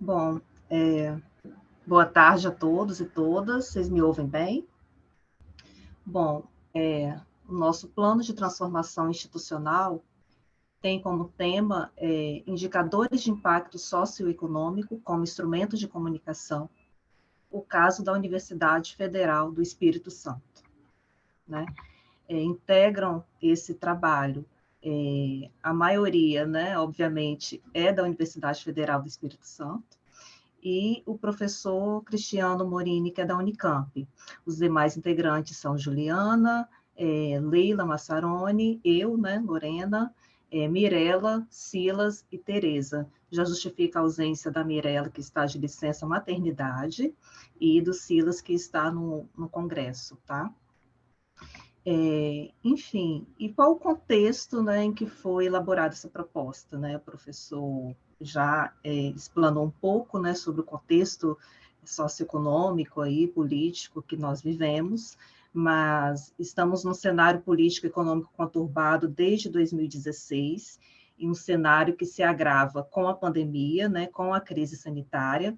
Bom, boa tarde a todos e todas, vocês me ouvem bem? Bom, o nosso plano de transformação institucional tem como tema indicadores de impacto socioeconômico como instrumento de comunicação, o caso da Universidade Federal do Espírito Santo, né? Integram esse trabalho, a maioria, né, obviamente, é da Universidade Federal do Espírito Santo, e o professor Cristiano Morini, que é da Unicamp. Os demais integrantes são Juliana, Leila Massaroni, eu, né, Lorena, Mirela, Silas e Tereza. Já justifica a ausência da Mirela, que está de licença maternidade, e do Silas, que está no congresso, tá? Enfim, e qual o contexto, né, em que foi elaborada essa proposta, né? O professor já explanou um pouco, né, sobre o contexto socioeconômico aí, político que nós vivemos, mas estamos num cenário político e econômico conturbado desde 2016, e um cenário que se agrava com a pandemia, né, com a crise sanitária,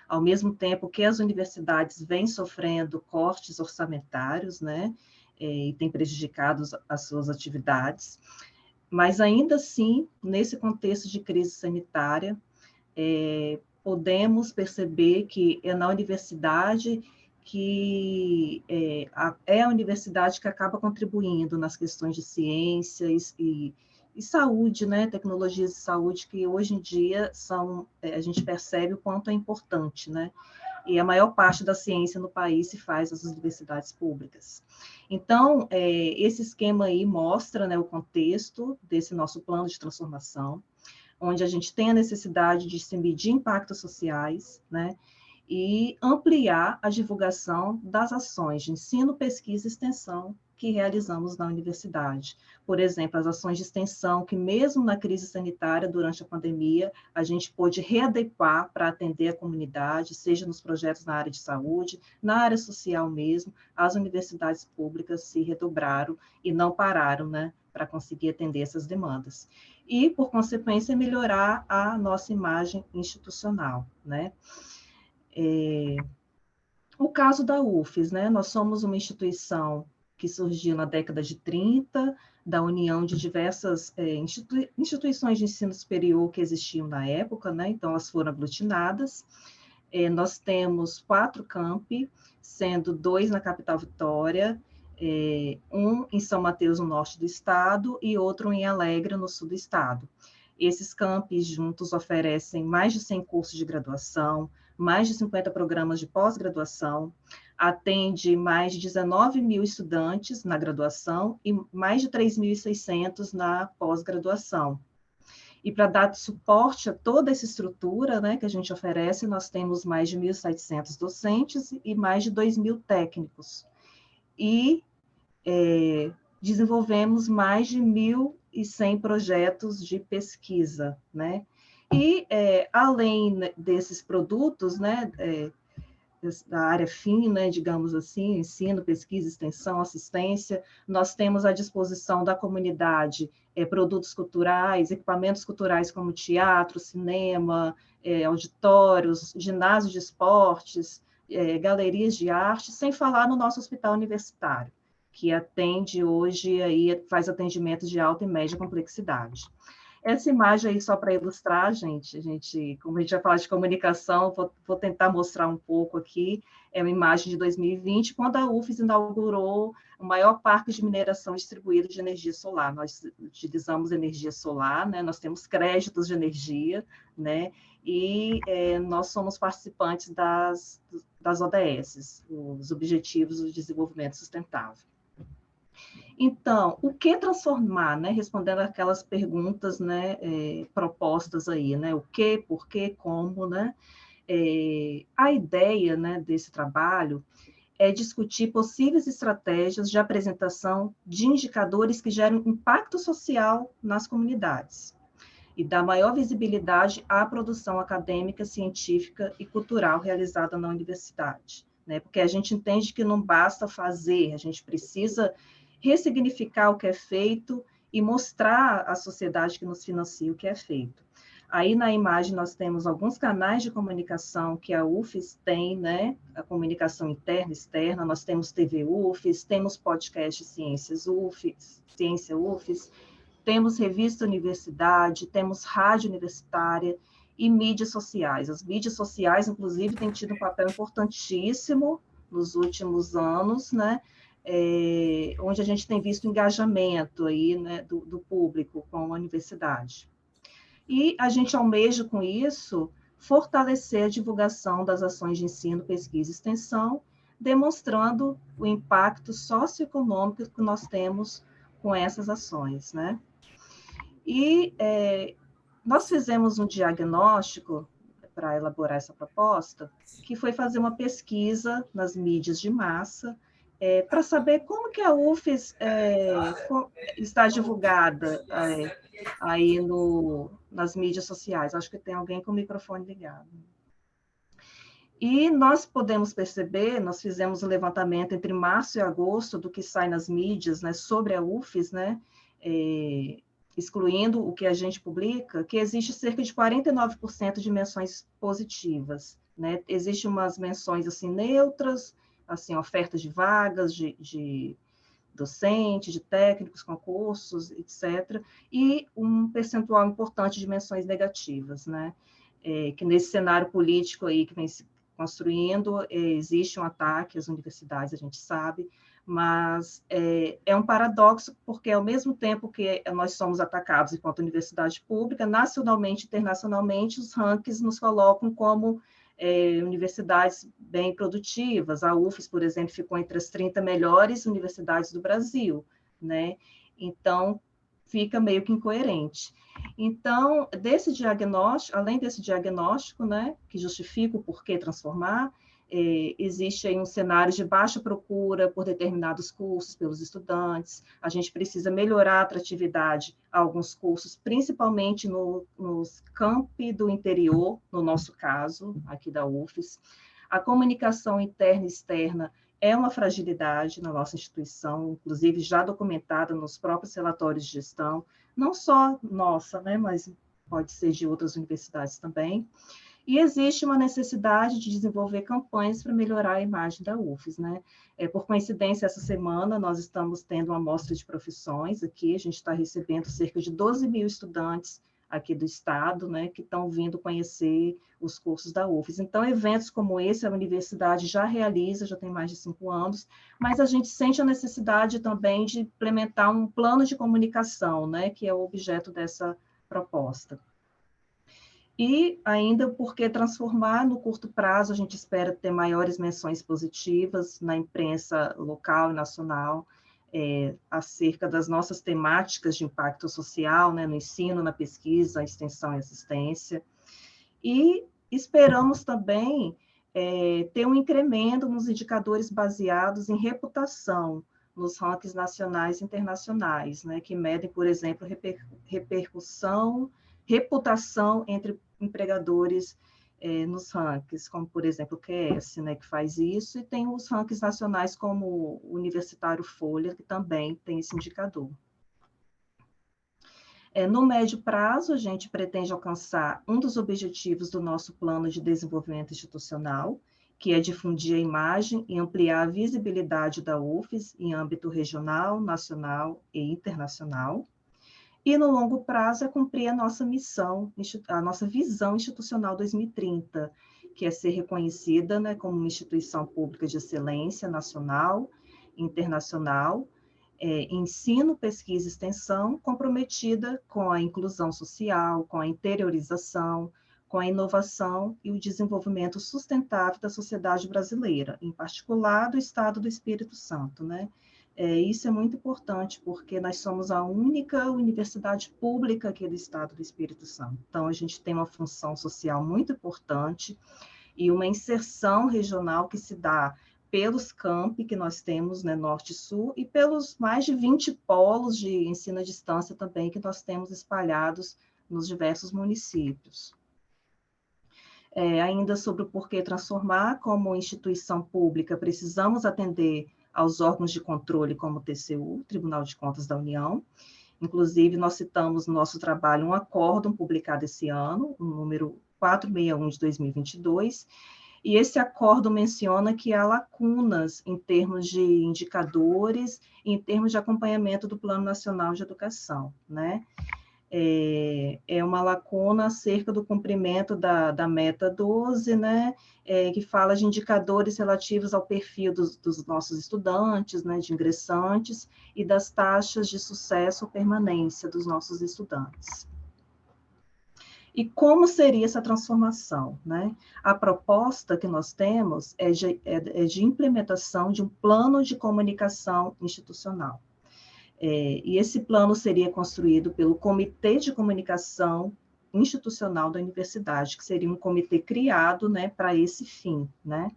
ao mesmo tempo que as universidades vêm sofrendo cortes orçamentários, né, e tem prejudicado as suas atividades, mas ainda assim, nesse contexto de crise sanitária, podemos perceber que é na universidade que é a universidade que acaba contribuindo nas questões de ciências e saúde, né, tecnologias de saúde, que hoje em dia são, a gente percebe o quanto é importante, né, e a maior parte da ciência no país se faz nas universidades públicas. Então, esse esquema aí mostra, né, o contexto desse nosso plano de transformação, onde a gente tem a necessidade de se medir impactos sociais, né, e ampliar a divulgação das ações de ensino, pesquisa e extensão que realizamos na universidade. Por exemplo, as ações de extensão que, mesmo na crise sanitária, durante a pandemia, a gente pôde readequar para atender a comunidade, seja nos projetos na área de saúde, na área social mesmo, as universidades públicas se redobraram e não pararam, né, para conseguir atender essas demandas. E, por consequência, melhorar a nossa imagem institucional, né? O caso da UFES, né? Nós somos uma instituição que surgiu na década de 30, da união de diversas instituições de ensino superior que existiam na época, né? Então, elas foram aglutinadas. Nós temos 4 campi, sendo 2 na capital Vitória, um em São Mateus, no norte do estado, e outro em Alegre, no sul do estado. Esses campos juntos oferecem mais de 100 cursos de graduação, mais de 50 programas de pós-graduação, atende mais de 19 mil estudantes na graduação e mais de 3.600 na pós-graduação. E para dar suporte a toda essa estrutura, né, que a gente oferece, nós temos mais de 1.700 docentes e mais de 2.000 técnicos. E desenvolvemos mais de 1.100 projetos de pesquisa, né? E, além desses produtos, né, da área fim, né, digamos assim, ensino, pesquisa, extensão, assistência, nós temos à disposição da comunidade produtos culturais, equipamentos culturais como teatro, cinema, auditórios, ginásios de esportes, galerias de arte, sem falar no nosso hospital universitário, que atende hoje, aí, faz atendimentos de alta e média complexidade. Essa imagem aí, só para ilustrar, gente, como a gente vai falar de comunicação, vou tentar mostrar um pouco aqui, é uma imagem de 2020, quando a UFES inaugurou o maior parque de mineração distribuído de energia solar. Nós utilizamos energia solar, né? Nós temos créditos de energia, né? E nós somos participantes das ODS, os Objetivos do Desenvolvimento Sustentável. Então, o que transformar, né? Respondendo aquelas perguntas, né, propostas aí, né? O que, por quê, como, né? A ideia, né, desse trabalho é discutir possíveis estratégias de apresentação de indicadores que geram impacto social nas comunidades e dar maior visibilidade à produção acadêmica, científica e cultural realizada na universidade, né? Porque a gente entende que não basta fazer, a gente precisa ressignificar o que é feito e mostrar à sociedade que nos financia o que é feito. Aí na imagem nós temos alguns canais de comunicação que a UFES tem, né? A comunicação interna e externa, nós temos TV UFES, temos podcast Ciências UFES, Ciência UFES, temos revista Universidade, temos rádio universitária e mídias sociais. As mídias sociais, inclusive, têm tido um papel importantíssimo nos últimos anos, né? Onde a gente tem visto engajamento aí, né, do público com a universidade. E a gente almeja, com isso, fortalecer a divulgação das ações de ensino, pesquisa e extensão, demonstrando o impacto socioeconômico que nós temos com essas ações, né? E nós fizemos um diagnóstico para elaborar essa proposta, que foi fazer uma pesquisa nas mídias de massa, para saber como que a UFES está divulgada aí nas mídias sociais. Acho que tem alguém com o microfone ligado. E nós podemos perceber, nós fizemos um levantamento entre março e agosto do que sai nas mídias, né, sobre a UFES, né, excluindo o que a gente publica, que existe cerca de 49% de menções positivas, né? Existem umas menções assim neutras, assim ofertas de vagas de docentes, de técnicos, concursos, etc., e um percentual importante de menções negativas, né? Que nesse cenário político aí que vem se construindo, existe um ataque às universidades, a gente sabe, mas é um paradoxo, porque ao mesmo tempo que nós somos atacados enquanto universidade pública, nacionalmente e internacionalmente, os rankings nos colocam como universidades bem produtivas. A UFES, por exemplo, ficou entre as 30 melhores universidades do Brasil, né? Então, fica meio que incoerente. Então, além desse diagnóstico, né, que justifica o porquê transformar, existe aí um cenário de baixa procura por determinados cursos pelos estudantes, a gente precisa melhorar a atratividade a alguns cursos, principalmente nos campi do interior, no nosso caso, aqui da UFES. A comunicação interna e externa é uma fragilidade na nossa instituição, inclusive já documentada nos próprios relatórios de gestão, não só nossa, né, mas pode ser de outras universidades também. E existe uma necessidade de desenvolver campanhas para melhorar a imagem da UFES, né? Por coincidência, essa semana nós estamos tendo uma amostra de profissões aqui, a gente está recebendo cerca de 12 mil estudantes aqui do estado, né, que estão vindo conhecer os cursos da UFES. Então, eventos como esse, a universidade já realiza, já tem mais de 5 anos, mas a gente sente a necessidade também de implementar um plano de comunicação, né, que é o objeto dessa proposta. E ainda porque transformar no curto prazo, a gente espera ter maiores menções positivas na imprensa local e nacional, acerca das nossas temáticas de impacto social, né, no ensino, na pesquisa, extensão e assistência. E esperamos também ter um incremento nos indicadores baseados em reputação, nos rankings nacionais e internacionais, né, que medem, por exemplo, reputação entre empregadores nos rankings, como, por exemplo, o QS, né, que faz isso, e tem os rankings nacionais como o Universitário Folha, que também tem esse indicador. No médio prazo, a gente pretende alcançar um dos objetivos do nosso plano de desenvolvimento institucional, que é difundir a imagem e ampliar a visibilidade da UFES em âmbito regional, nacional e internacional. E no longo prazo é cumprir a nossa missão, a nossa visão institucional 2030, que é ser reconhecida, né, como uma instituição pública de excelência nacional, internacional, ensino, pesquisa e extensão, comprometida com a inclusão social, com a interiorização, com a inovação e o desenvolvimento sustentável da sociedade brasileira, em particular do Estado do Espírito Santo, né? Isso é muito importante, porque nós somos a única universidade pública aqui do Estado do Espírito Santo. Então, a gente tem uma função social muito importante e uma inserção regional que se dá pelos campi que nós temos, né, Norte e Sul, e pelos mais de 20 polos de ensino à distância também que nós temos espalhados nos diversos municípios. Ainda sobre o porquê transformar, como instituição pública, precisamos atender aos órgãos de controle como o TCU, Tribunal de Contas da União, Inclusive, nós citamos no nosso trabalho um acórdão publicado esse ano, o número 461 de 2022, e esse acórdão menciona que há lacunas em termos de indicadores, em termos de acompanhamento do Plano Nacional de Educação, né? É uma lacuna acerca do cumprimento da meta 12, né, que fala de indicadores relativos ao perfil dos nossos estudantes, né, de ingressantes, e das taxas de sucesso ou permanência dos nossos estudantes. E como seria essa transformação, né? A proposta que nós temos é de implementação de um plano de comunicação institucional. E esse plano seria construído pelo Comitê de Comunicação Institucional da Universidade, que seria um comitê criado, né, para esse fim, né?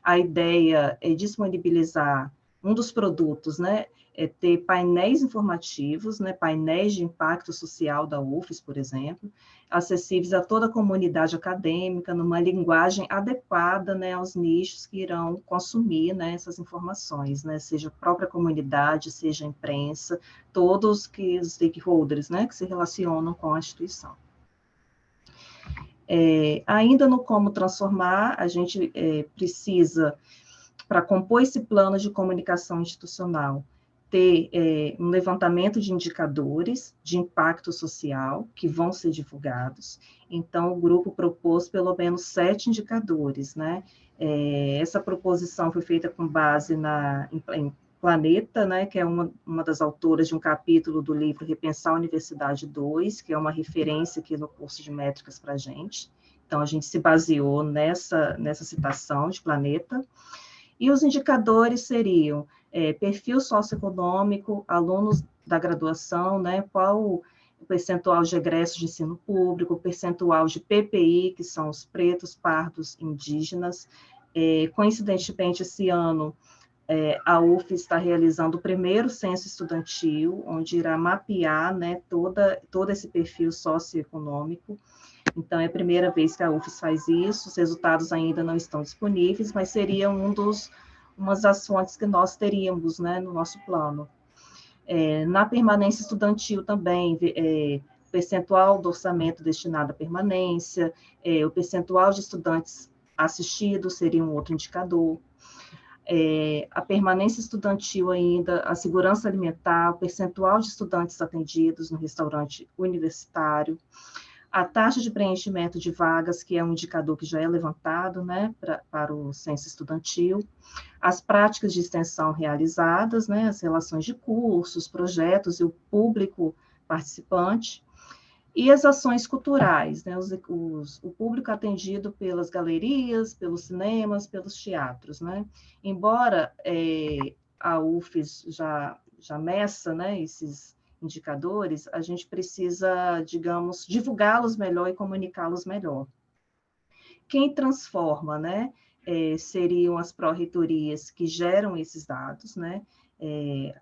A ideia é disponibilizar um dos produtos, né, é ter painéis informativos, né, painéis de impacto social da UFES, por exemplo, acessíveis a toda a comunidade acadêmica, numa linguagem adequada, né, aos nichos que irão consumir, né, essas informações, né, seja a própria comunidade, seja a imprensa, todos os stakeholders, né, que se relacionam com a instituição. Ainda no como transformar, a gente precisa, para compor esse plano de comunicação institucional, ter um levantamento de indicadores de impacto social que vão ser divulgados. Então, o grupo propôs pelo menos 7 indicadores, né? Essa proposição foi feita com base em Planeta, né, que é uma das autoras de um capítulo do livro Repensar a Universidade 2, que é uma referência aqui no curso de métricas para a gente. Então, a gente se baseou nessa citação de Planeta. E os indicadores seriam perfil socioeconômico, alunos da graduação, né, qual o percentual de egressos de ensino público, o percentual de PPI, que são os pretos, pardos, indígenas. Coincidentemente, esse ano, a UF está realizando o primeiro censo estudantil, onde irá mapear, né, todo esse perfil socioeconômico. Então, é a primeira vez que a UFES faz isso, os resultados ainda não estão disponíveis, mas seria uma das fontes que nós teríamos, né, no nosso plano. Na permanência estudantil também, percentual do orçamento destinado à permanência, o percentual de estudantes assistidos seria um outro indicador. A permanência estudantil ainda, a segurança alimentar, o percentual de estudantes atendidos no restaurante universitário, a taxa de preenchimento de vagas, que é um indicador que já é levantado, né, para o censo estudantil, as práticas de extensão realizadas, né, as relações de cursos, projetos e o público participante, e as ações culturais, né, o público atendido pelas galerias, pelos cinemas, pelos teatros, né. Embora a UFES já meça, né, esses indicadores, a gente precisa, digamos, divulgá-los melhor e comunicá-los melhor. Quem transforma, né, seriam as pró-reitorias que geram esses dados, né,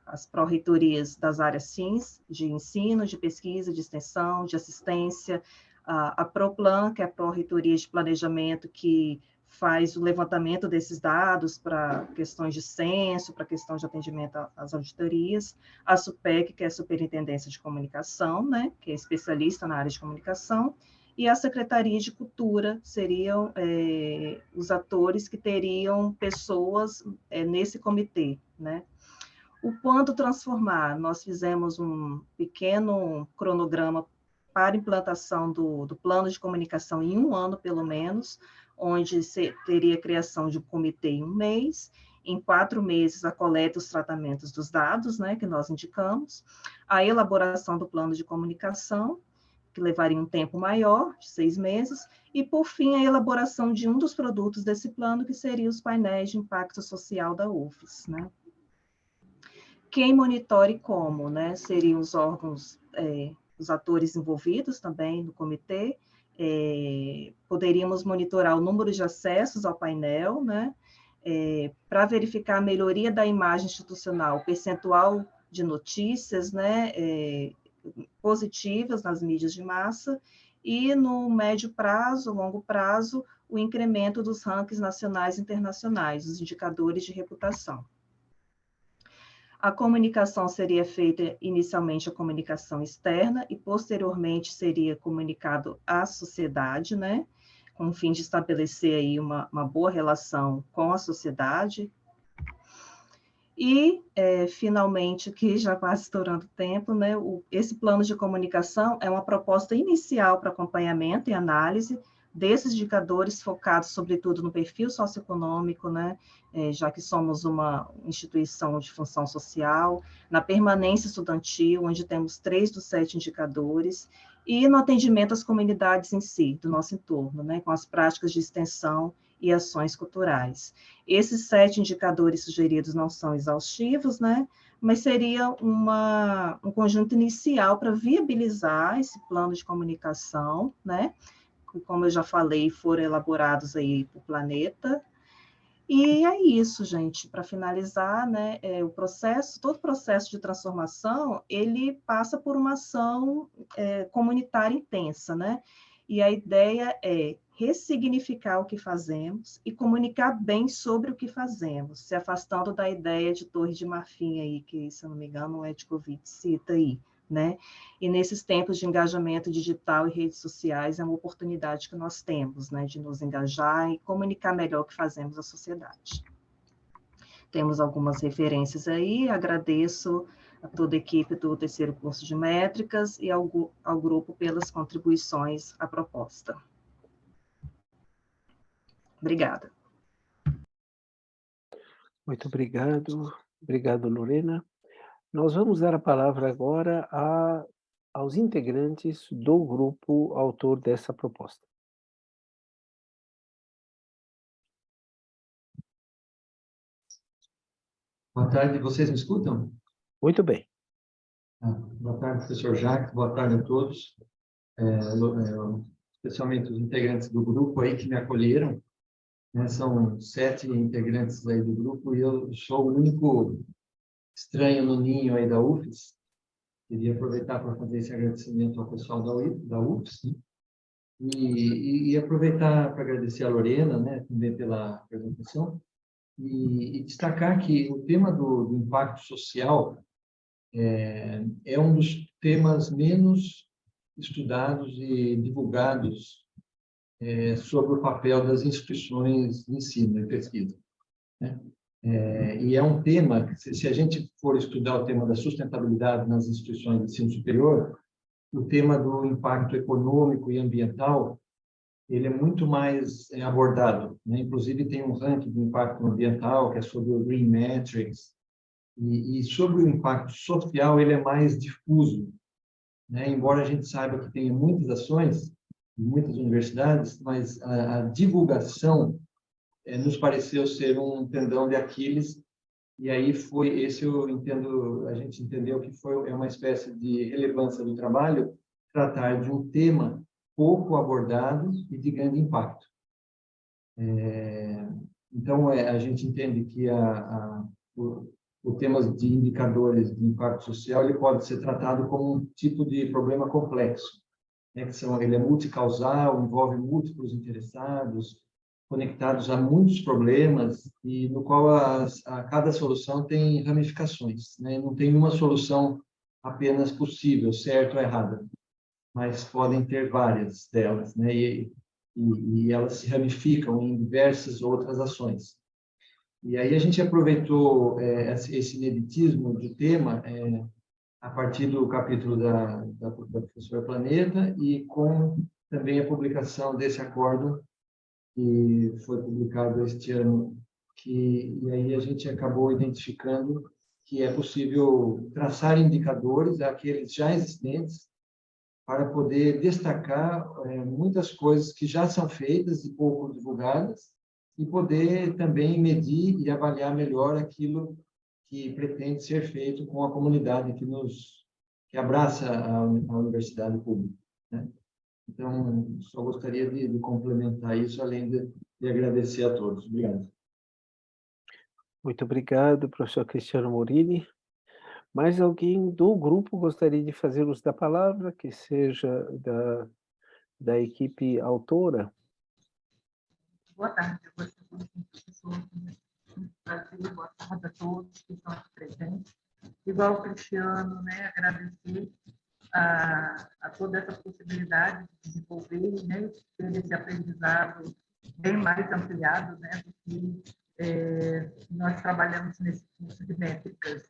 as pró-reitorias das áreas SINs, de ensino, de pesquisa, de extensão, de assistência, a PROPLAN, que é a pró-reitoria de planejamento, que faz o levantamento desses dados para questões de censo, para questão de atendimento às auditorias, a SUPEC, que é a Superintendência de Comunicação, né, que é especialista na área de comunicação, e a Secretaria de Cultura seriam os atores que teriam pessoas nesse comitê, né. O quanto transformar, nós fizemos um pequeno cronograma para implantação do plano de comunicação em 1 ano, pelo menos, onde teria a criação de um comitê em 1 mês, em 4 meses a coleta e os tratamentos dos dados, né, que nós indicamos, a elaboração do plano de comunicação, que levaria um tempo maior, de 6 meses, e, por fim, a elaboração de um dos produtos desse plano, que seria os painéis de impacto social da UFES, né. Quem monitore como, né, seriam os órgãos, os atores envolvidos também no comitê, poderíamos monitorar o número de acessos ao painel, né, para verificar a melhoria da imagem institucional, o percentual de notícias, né, positivas nas mídias de massa, e no médio prazo, longo prazo, o incremento dos rankings nacionais e internacionais, os indicadores de reputação. A comunicação seria feita inicialmente a comunicação externa e posteriormente seria comunicado à sociedade, né? Com o fim de estabelecer aí uma boa relação com a sociedade. E, finalmente, aqui já quase estourando o tempo, né? Esse plano de comunicação é uma proposta inicial para acompanhamento e análise desses indicadores focados, sobretudo, no perfil socioeconômico, né? Já que somos uma instituição de função social, na permanência estudantil, onde temos 3 dos 7 indicadores, e no atendimento às comunidades em si, do nosso entorno, né? Com as práticas de extensão e ações culturais. Esses 7 indicadores sugeridos não são exaustivos, né? Mas seria um conjunto inicial para viabilizar esse plano de comunicação, né? Que, como eu já falei, foram elaborados aí por Planeta. E é isso, gente. Para finalizar, né? Todo o processo de transformação, ele passa por uma ação comunitária intensa, né? E a ideia é ressignificar o que fazemos e comunicar bem sobre o que fazemos, se afastando da ideia de torre de marfim aí, que, se eu não me engano, o Edcovitch cita aí, né? E nesses tempos de engajamento digital e redes sociais, é uma oportunidade que nós temos, né, de nos engajar e comunicar melhor o que fazemos à sociedade. Temos algumas referências aí, agradeço a toda a equipe do terceiro curso de métricas e ao grupo pelas contribuições à proposta. Obrigada. Muito obrigado. Obrigado, Lorena. Nós vamos dar a palavra agora aos integrantes do grupo autor dessa proposta. Boa tarde, vocês me escutam? Muito bem. Boa tarde, professor Jacques, boa tarde a todos, especialmente os integrantes do grupo aí que me acolheram, né? São 7 integrantes aí do grupo e eu sou o único estranho no ninho aí da UFES. Queria aproveitar para fazer esse agradecimento ao pessoal da UFES, né? E aproveitar para agradecer a Lorena, né, também pela apresentação, e destacar que o tema do impacto social é um dos temas menos estudados e divulgados sobre o papel das instituições de ensino e pesquisa, né? E é um tema que, se a gente for estudar o tema da sustentabilidade nas instituições de ensino superior, o tema do impacto econômico e ambiental, ele é muito mais abordado, né? Inclusive, tem um ranking do impacto ambiental, que é sobre o Green Metrics, e sobre o impacto social, ele é mais difuso, né? Embora a gente saiba que tem muitas ações, muitas universidades, mas a divulgação nos pareceu ser um tendão de Aquiles, e aí foi esse, eu entendo, a gente entendeu que é uma espécie de relevância do trabalho tratar de um tema pouco abordado e de grande impacto. Então, a gente entende que o tema de indicadores de impacto social ele pode ser tratado como um tipo de problema complexo, né? Ele é multicausal, envolve múltiplos interessados, conectados a muitos problemas e no qual cada solução tem ramificações, né? Não tem uma solução apenas possível, certa ou errada, mas podem ter várias delas, né? E elas se ramificam em diversas outras ações. E aí a gente aproveitou esse ineditismo do tema a partir do capítulo da professora Planeta e com também a publicação desse acórdão que foi publicado este ano, e aí a gente acabou identificando que é possível traçar indicadores àqueles já existentes para poder destacar muitas coisas que já são feitas e pouco divulgadas e poder também medir e avaliar melhor aquilo que pretende ser feito com a comunidade que abraça a universidade pública, né? Então, só gostaria de complementar isso, além de agradecer a todos. Obrigado. Muito obrigado, professor Cristiano Morini. Mais alguém do grupo gostaria de fazer uso da palavra, que seja da equipe autora? Boa tarde, professor. Boa tarde a todos que estão aqui presentes. igual o Cristiano, né, agradecer a toda essa possibilidade de desenvolver, né, ter esse aprendizado bem mais ampliado, né, do que nós trabalhamos nesse curso de métricas.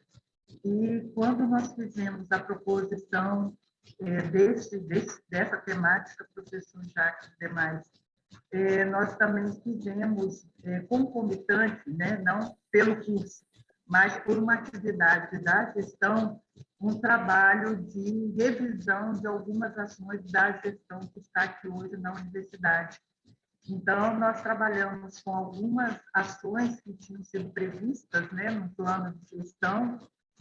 E quando nós fizemos a proposição dessa temática, professor Jacques e demais, nós também fizemos concomitante, né, não pelo curso, mas por uma atividade da gestão, um trabalho de revisão de algumas ações da gestão que está aqui hoje na universidade. Então, nós trabalhamos com algumas ações que tinham sido previstas, né, no plano de gestão,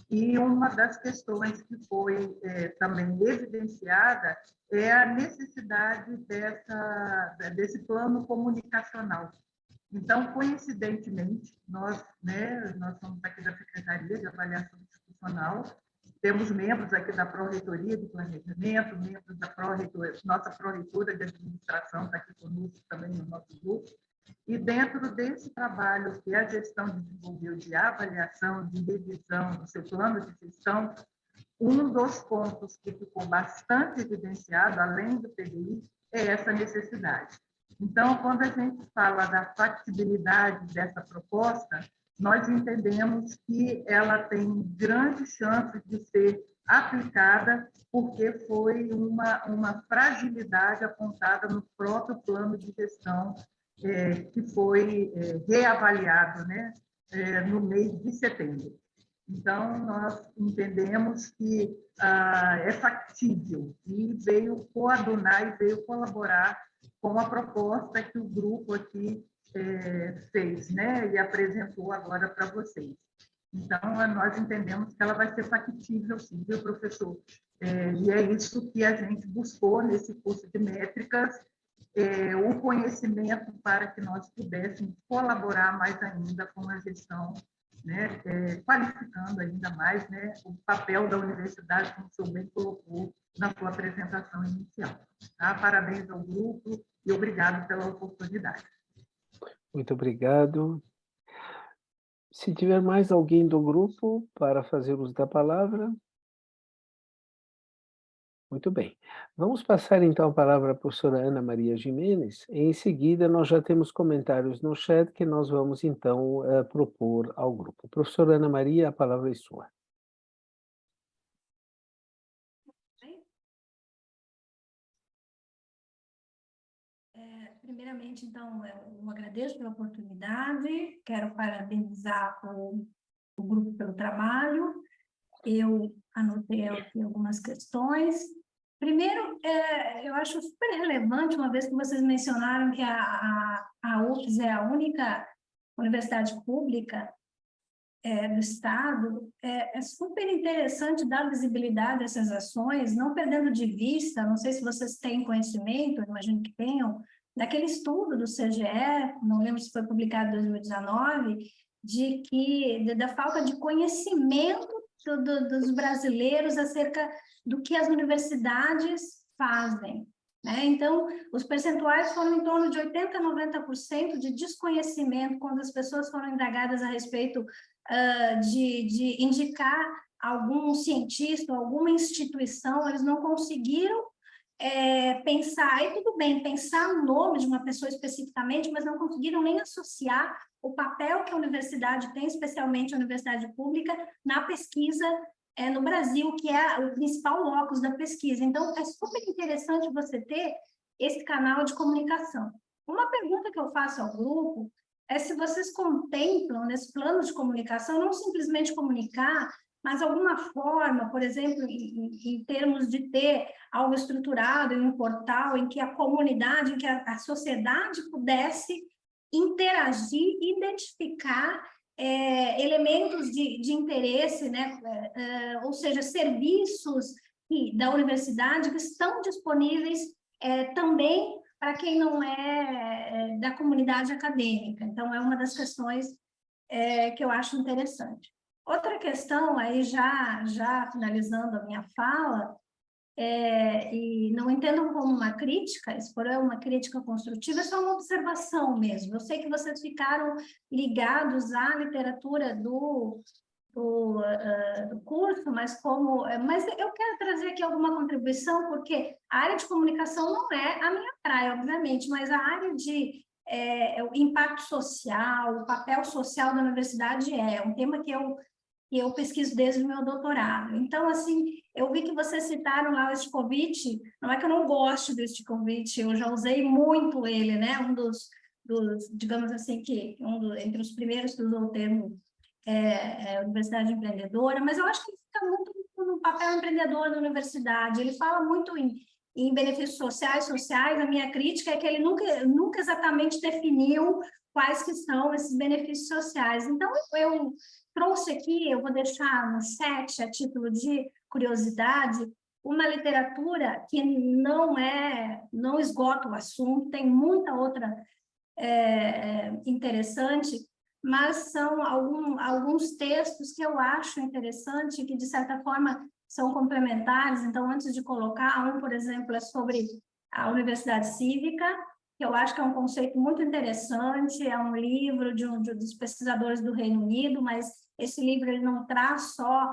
e uma das questões que foi também evidenciada é a necessidade desse plano comunicacional. Então, coincidentemente, nós somos aqui da Secretaria de Avaliação Institucional, temos membros aqui da Pró-Reitoria de Planejamento, membros da nossa Pró-Reitora de Administração está aqui conosco também no nosso grupo, e dentro desse trabalho que a gestão desenvolveu de avaliação, de revisão do seu plano de gestão, um dos pontos que ficou bastante evidenciado, além do PDI, é essa necessidade. Então, quando a gente fala da factibilidade dessa proposta, nós entendemos que ela tem grandes chances de ser aplicada, porque foi uma fragilidade apontada no próprio plano de gestão que foi reavaliado, né, no mês de setembro. Então, nós entendemos que é factível e veio coadunar e veio colaborar com a proposta que o grupo aqui fez, né, e apresentou agora para vocês. Então, nós entendemos que ela vai ser factível, sim, viu, professor? E é isso que a gente buscou nesse curso de métricas, o conhecimento para que nós pudéssemos colaborar mais ainda com a gestão, né, qualificando ainda mais, né, o papel da universidade, como o senhor bem colocou na sua apresentação inicial. Tá? Parabéns ao grupo e obrigado pela oportunidade. Muito obrigado. Se tiver mais alguém do grupo para fazer uso da palavra. Muito bem. Vamos passar então a palavra à professora Ana Maria Gimenez. Em seguida, nós já temos comentários no chat que nós vamos então propor ao grupo. Professora Ana Maria, a palavra é sua. Primeiramente, então, eu agradeço pela oportunidade, quero parabenizar o grupo pelo trabalho. Eu anotei aqui algumas questões. Primeiro, eu acho super relevante, uma vez que vocês mencionaram que a UFES é a única universidade pública do Estado, é super interessante dar visibilidade a essas ações, não perdendo de vista, não sei se vocês têm conhecimento, imagino que tenham, daquele estudo do CGE, não lembro se foi publicado em 2019, da falta de conhecimento dos brasileiros acerca do que as universidades fazem, né? Então, os percentuais foram em torno de 80% a 90% de desconhecimento quando as pessoas foram indagadas a respeito de indicar algum cientista, alguma instituição, eles não conseguiram pensar, e tudo bem, pensar o nome de uma pessoa especificamente, mas não conseguiram nem associar o papel que a universidade tem, especialmente a universidade pública, na pesquisa no Brasil, que é o principal locus da pesquisa. Então, é super interessante você ter esse canal de comunicação. Uma pergunta que eu faço ao grupo é se vocês contemplam, nesse plano de comunicação, não simplesmente comunicar, mas alguma forma, por exemplo, em termos de ter algo estruturado em um portal em que a comunidade, em que a sociedade pudesse interagir, identificar elementos de interesse, né? Ou seja, serviços da universidade que estão disponíveis também para quem não é da comunidade acadêmica. Então, é uma das questões que eu acho interessante. Outra questão, aí já finalizando a minha fala, e não entendam como uma crítica, isso for uma crítica construtiva, é só uma observação mesmo. Eu sei que vocês ficaram ligados à literatura do do curso, mas eu quero trazer aqui alguma contribuição, porque a área de comunicação não é a minha praia, obviamente, mas a área de o impacto social, o papel social da universidade é um tema que eu pesquiso desde o meu doutorado. Então, assim, eu vi que vocês citaram lá o Sitcovitch, não é que eu não gosto do Sitcovitch, eu já usei muito ele, né? Um dos digamos assim, entre os primeiros que usou o termo Universidade Empreendedora, mas eu acho que ele fica muito no papel empreendedor da universidade, ele fala muito em benefícios sociais, a minha crítica é que ele nunca exatamente definiu quais que são esses benefícios sociais. Então, eu trouxe aqui, eu vou deixar no chat, a título de curiosidade, uma literatura que não esgota o assunto, tem muita outra interessante, mas são alguns textos que eu acho interessante, que de certa forma são complementares. Então, antes de colocar, por exemplo, é sobre a universidade cívica, que eu acho que é um conceito muito interessante, é um livro dos pesquisadores do Reino Unido, mas esse livro ele não traz só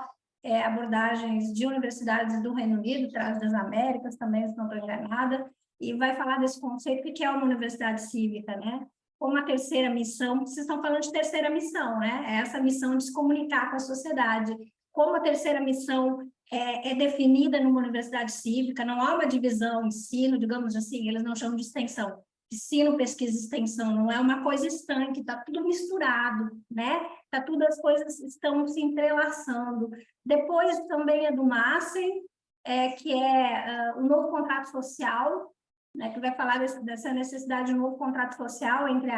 abordagens de universidades do Reino Unido, traz das Américas também, se não estou enganada, e vai falar desse conceito, que é uma universidade cívica, né? Como a terceira missão, vocês estão falando de terceira missão, né? É essa missão de se comunicar com a sociedade. Como a terceira missão é definida numa universidade cívica, não há uma divisão, ensino, digamos assim, eles não chamam de extensão, ensino, pesquisa e extensão, não é uma coisa estanque, está tudo misturado, né? As coisas estão se entrelaçando. Depois também é do Maassen, que é o novo contrato social, né, que vai falar dessa necessidade de um novo contrato social entre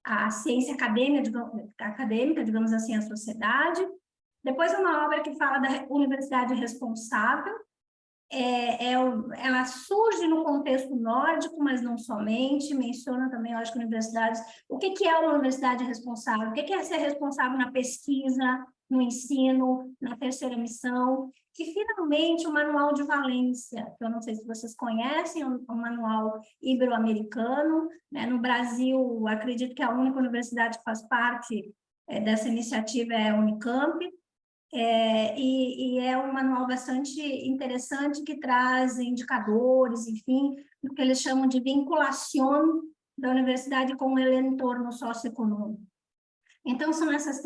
a ciência acadêmica, digamos assim, a sociedade. Depois uma obra que fala da universidade responsável, ela surge no contexto nórdico, mas não somente, menciona também, eu acho que universidades, o que é uma universidade responsável, o que é ser responsável na pesquisa, no ensino, na terceira missão, e finalmente o Manual de Valência, que eu não sei se vocês conhecem, um manual ibero-americano, né? No Brasil, acredito que a única universidade que faz parte dessa iniciativa é a Unicamp, e é um manual bastante interessante que traz indicadores, enfim, o que eles chamam de vinculação da universidade com o entorno socioeconômico. Então, são essas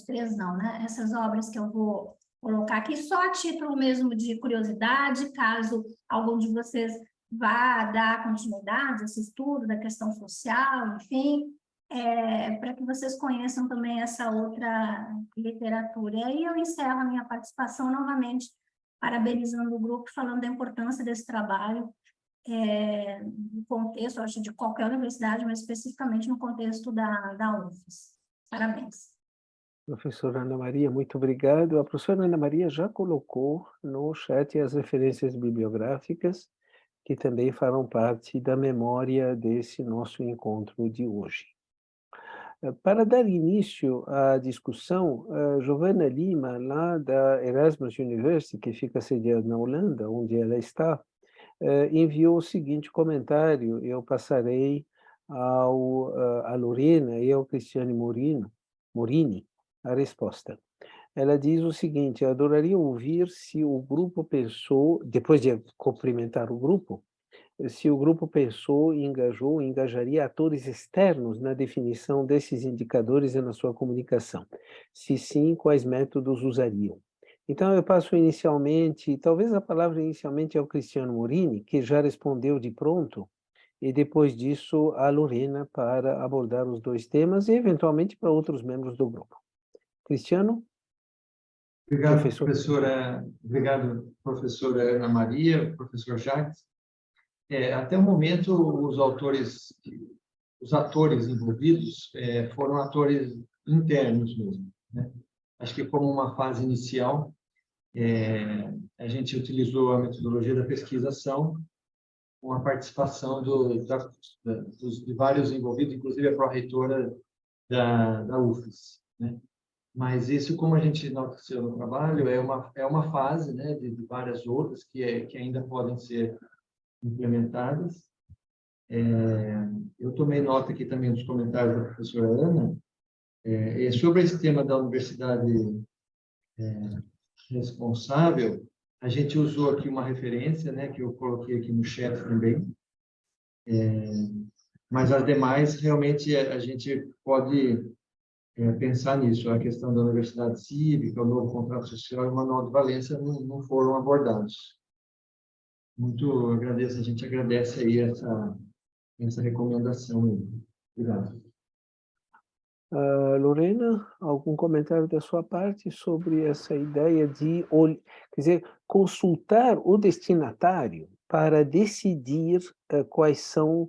três, não, né? Essas obras que eu vou colocar aqui, só a título mesmo de curiosidade, caso algum de vocês vá dar continuidade a esse estudo da questão social, enfim, para que vocês conheçam também essa outra literatura. E aí eu encerro a minha participação novamente, parabenizando o grupo, falando da importância desse trabalho, no contexto, acho, de qualquer universidade, mas especificamente no contexto da UFES. Parabéns. Professora Ana Maria, muito obrigado. A professora Ana Maria já colocou no chat as referências bibliográficas, que também farão parte da memória desse nosso encontro de hoje. Para dar início à discussão, Giovanna Lima, lá da Erasmus University, que fica sediada na Holanda, onde ela está, enviou o seguinte comentário, eu passarei a Lorena e ao Cristiane Morini a resposta. Ela diz o seguinte: adoraria ouvir se o grupo pensou, depois de cumprimentar o grupo, se o grupo pensou e engajaria atores externos na definição desses indicadores e na sua comunicação. Se sim, quais métodos usariam? Então, eu passo inicialmente, talvez a palavra inicialmente é o Cristiano Morini, que já respondeu de pronto, e depois disso a Lorena para abordar os dois temas e, eventualmente, para outros membros do grupo. Cristiano? Obrigado, professora. Obrigado, professora Ana Maria, professor Jacques. Até o momento, os atores envolvidos foram atores internos mesmo, né? Acho que como uma fase inicial, a gente utilizou a metodologia da pesquisação com a participação de vários envolvidos, inclusive a pró-reitora da UFES, né? Mas isso, como a gente nota no trabalho, é uma fase, né, de várias outras que ainda podem ser implementadas. Eu tomei nota aqui também dos comentários da professora Ana, sobre esse tema da universidade responsável, a gente usou aqui uma referência, né, que eu coloquei aqui no chat também, mas as demais, realmente, a gente pode pensar nisso. A questão da universidade cívica, o novo contrato social e o manual de valência não foram abordados. Muito agradeço, a gente agradece aí essa recomendação aí. Obrigado. Lorena, algum comentário da sua parte sobre essa ideia de, quer dizer, consultar o destinatário para decidir quais são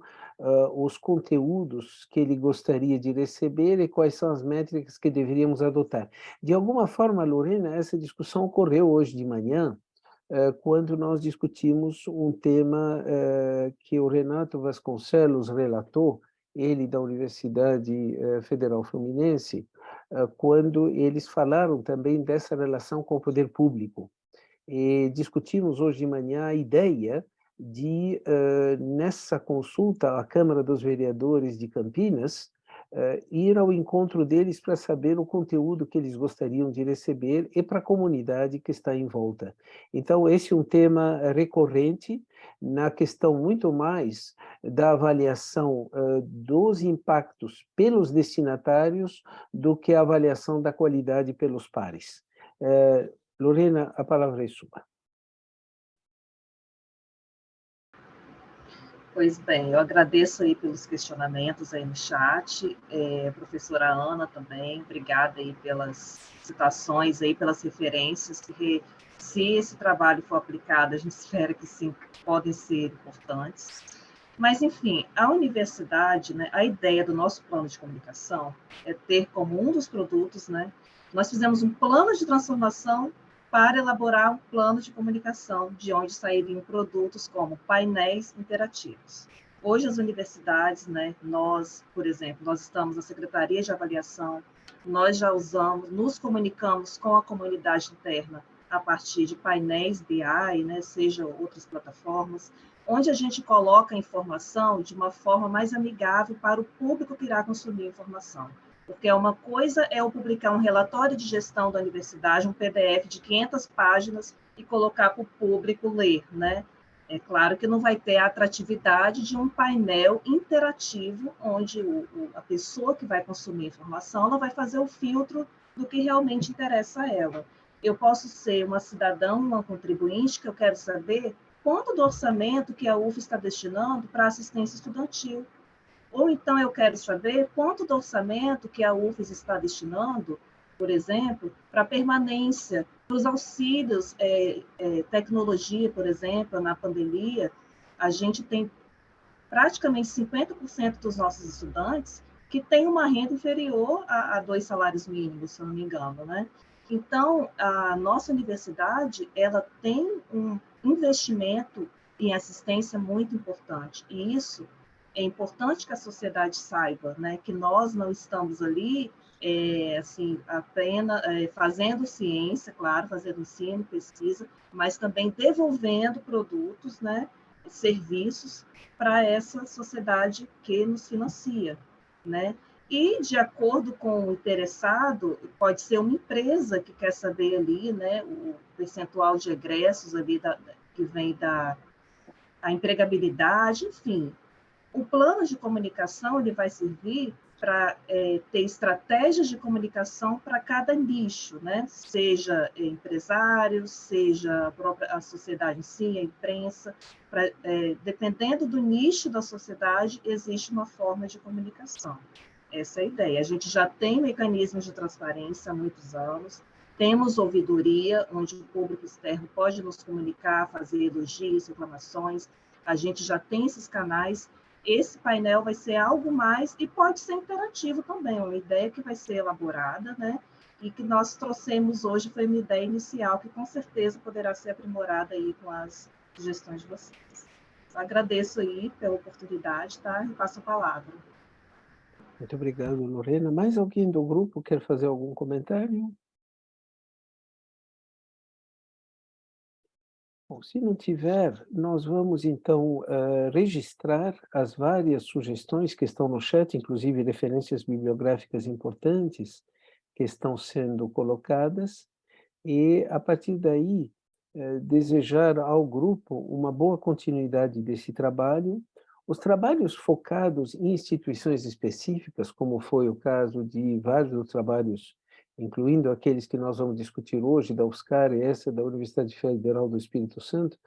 os conteúdos que ele gostaria de receber e quais são as métricas que deveríamos adotar. De alguma forma, Lorena, essa discussão ocorreu hoje de manhã, quando nós discutimos um tema que o Renato Vasconcelos relatou, ele da Universidade Federal Fluminense, quando eles falaram também dessa relação com o poder público. E discutimos hoje de manhã a ideia de, nessa consulta à Câmara dos Vereadores de Campinas, ir ao encontro deles para saber o conteúdo que eles gostariam de receber e para a comunidade que está em volta. Então, esse é um tema recorrente na questão muito mais da avaliação dos impactos pelos destinatários do que a avaliação da qualidade pelos pares. Lorena, a palavra é sua. Pois bem, eu agradeço aí pelos questionamentos aí no chat, professora Ana também, obrigada aí pelas citações aí, pelas referências, que se esse trabalho for aplicado, a gente espera que sim, podem ser importantes. Mas, enfim, a universidade, né, a ideia do nosso plano de comunicação é ter como um dos produtos, né, nós fizemos um plano de transformação para elaborar um plano de comunicação, de onde sairiam produtos como painéis interativos. Hoje, as universidades, né, nós, por exemplo, nós estamos na Secretaria de Avaliação, nós já usamos, nos comunicamos com a comunidade interna a partir de painéis BI, né, seja outras plataformas, onde a gente coloca a informação de uma forma mais amigável para o público que irá consumir a informação. Porque uma coisa é eu publicar um relatório de gestão da universidade, um PDF de 500 páginas, e colocar para o público ler, né? É claro que não vai ter a atratividade de um painel interativo, onde a pessoa que vai consumir a informação, ela vai fazer o filtro do que realmente interessa a ela. Eu posso ser uma cidadã, uma contribuinte, que eu quero saber quanto do orçamento que a UF está destinando para assistência estudantil. Ou então eu quero saber quanto do orçamento que a UFES está destinando, por exemplo, para permanência, para os auxílios, tecnologia, por exemplo, na pandemia, a gente tem praticamente 50% dos nossos estudantes que têm uma renda inferior a 2 salários mínimos, se eu não me engano, né? Então, a nossa universidade, ela tem um investimento em assistência muito importante, e isso é importante que a sociedade saiba, né, que nós não estamos ali, assim, apenas fazendo ciência, claro, fazendo ensino, pesquisa, mas também devolvendo produtos, né, serviços para essa sociedade que nos financia, né? E, de acordo com o interessado, pode ser uma empresa que quer saber ali, né, o percentual de egressos ali que vem da a empregabilidade, enfim. O plano de comunicação ele vai servir para ter estratégias de comunicação para cada nicho, né? Seja empresários, seja a sociedade em si, a imprensa. Dependendo do nicho da sociedade, existe uma forma de comunicação. Essa é a ideia. A gente já tem mecanismos de transparência há muitos anos, temos ouvidoria, onde o público externo pode nos comunicar, fazer elogios, reclamações, a gente já tem esses canais. Esse painel vai ser algo mais, e pode ser interativo também, uma ideia que vai ser elaborada, né? E que nós trouxemos hoje foi uma ideia inicial, que com certeza poderá ser aprimorada aí com as sugestões de vocês. Agradeço aí pela oportunidade, tá? E passo a palavra. Muito obrigado, Lorena. Mais alguém do grupo quer fazer algum comentário? Bom, se não tiver, nós vamos, então, registrar as várias sugestões que estão no chat, inclusive referências bibliográficas importantes que estão sendo colocadas, e, a partir daí, desejar ao grupo uma boa continuidade desse trabalho. Os trabalhos focados em instituições específicas, como foi o caso de vários trabalhos, incluindo aqueles que nós vamos discutir hoje, da UFSCar e essa da Universidade Federal do Espírito Santo,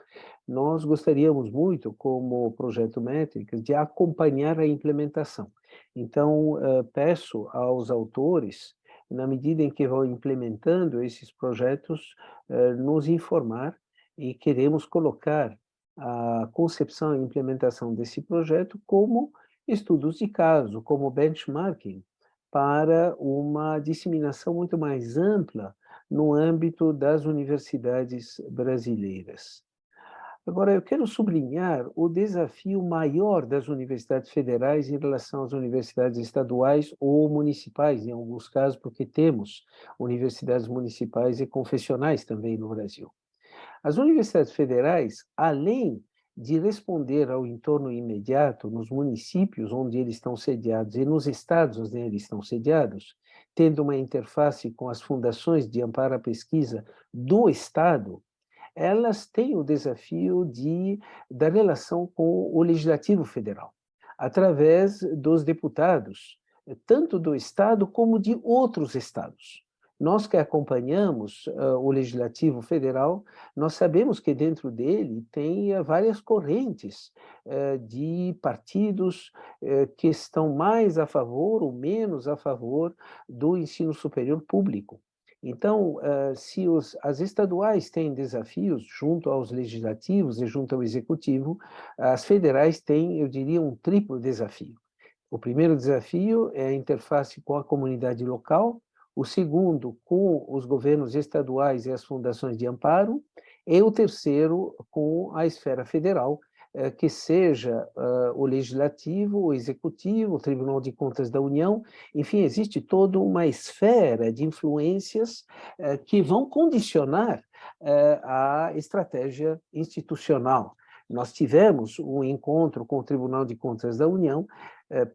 nós gostaríamos muito, como Projeto Métricas, de acompanhar a implementação. Então, peço aos autores, na medida em que vão implementando esses projetos, nos informar, e queremos colocar a concepção e implementação desse projeto como estudos de caso, como benchmarking, para uma disseminação muito mais ampla no âmbito das universidades brasileiras. Agora, eu quero sublinhar o desafio maior das universidades federais em relação às universidades estaduais ou municipais, em alguns casos, porque temos universidades municipais e confessionais também no Brasil. As universidades federais, além de responder ao entorno imediato nos municípios onde eles estão sediados e nos estados onde eles estão sediados, tendo uma interface com as fundações de amparo à pesquisa do estado, elas têm o desafio da relação com o Legislativo Federal, através dos deputados, tanto do Estado como de outros estados. Nós que acompanhamos o Legislativo Federal, nós sabemos que dentro dele tem várias correntes de partidos que estão mais a favor ou menos a favor do ensino superior público. Então, se as estaduais têm desafios junto aos legislativos e junto ao executivo, as federais têm, eu diria, um triplo desafio. O primeiro desafio é a interface com a comunidade local, o segundo com os governos estaduais e as fundações de amparo, e o terceiro com a esfera federal, que seja o Legislativo, o Executivo, o Tribunal de Contas da União, enfim, existe toda uma esfera de influências que vão condicionar a estratégia institucional. Nós tivemos um encontro com o Tribunal de Contas da União,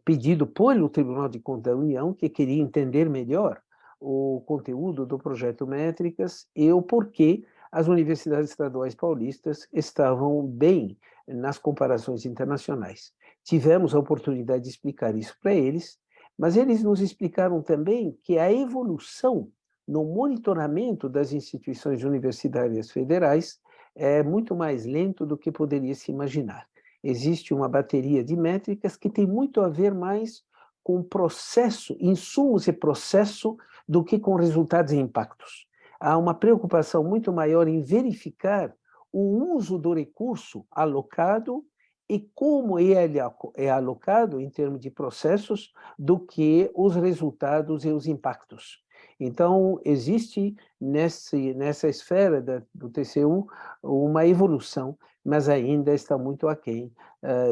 pedido pelo Tribunal de Contas da União, que queria entender melhor o conteúdo do projeto Métricas e o porquê as universidades estaduais paulistas estavam bem nas comparações internacionais. Tivemos a oportunidade de explicar isso para eles, mas eles nos explicaram também que a evolução no monitoramento das instituições universitárias federais é muito mais lento do que poderia se imaginar. Existe uma bateria de métricas que tem muito a ver mais com processo, insumos e processo, do que com resultados e impactos. Há uma preocupação muito maior em verificar o uso do recurso alocado e como ele é alocado em termos de processos, do que os resultados e os impactos. Então, existe nessa esfera do TCU uma evolução, mas ainda está muito aquém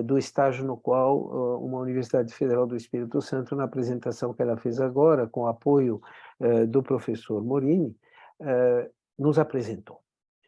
do estágio no qual uma Universidade Federal do Espírito Santo, na apresentação que ela fez agora, com o apoio do professor Morini, nos apresentou.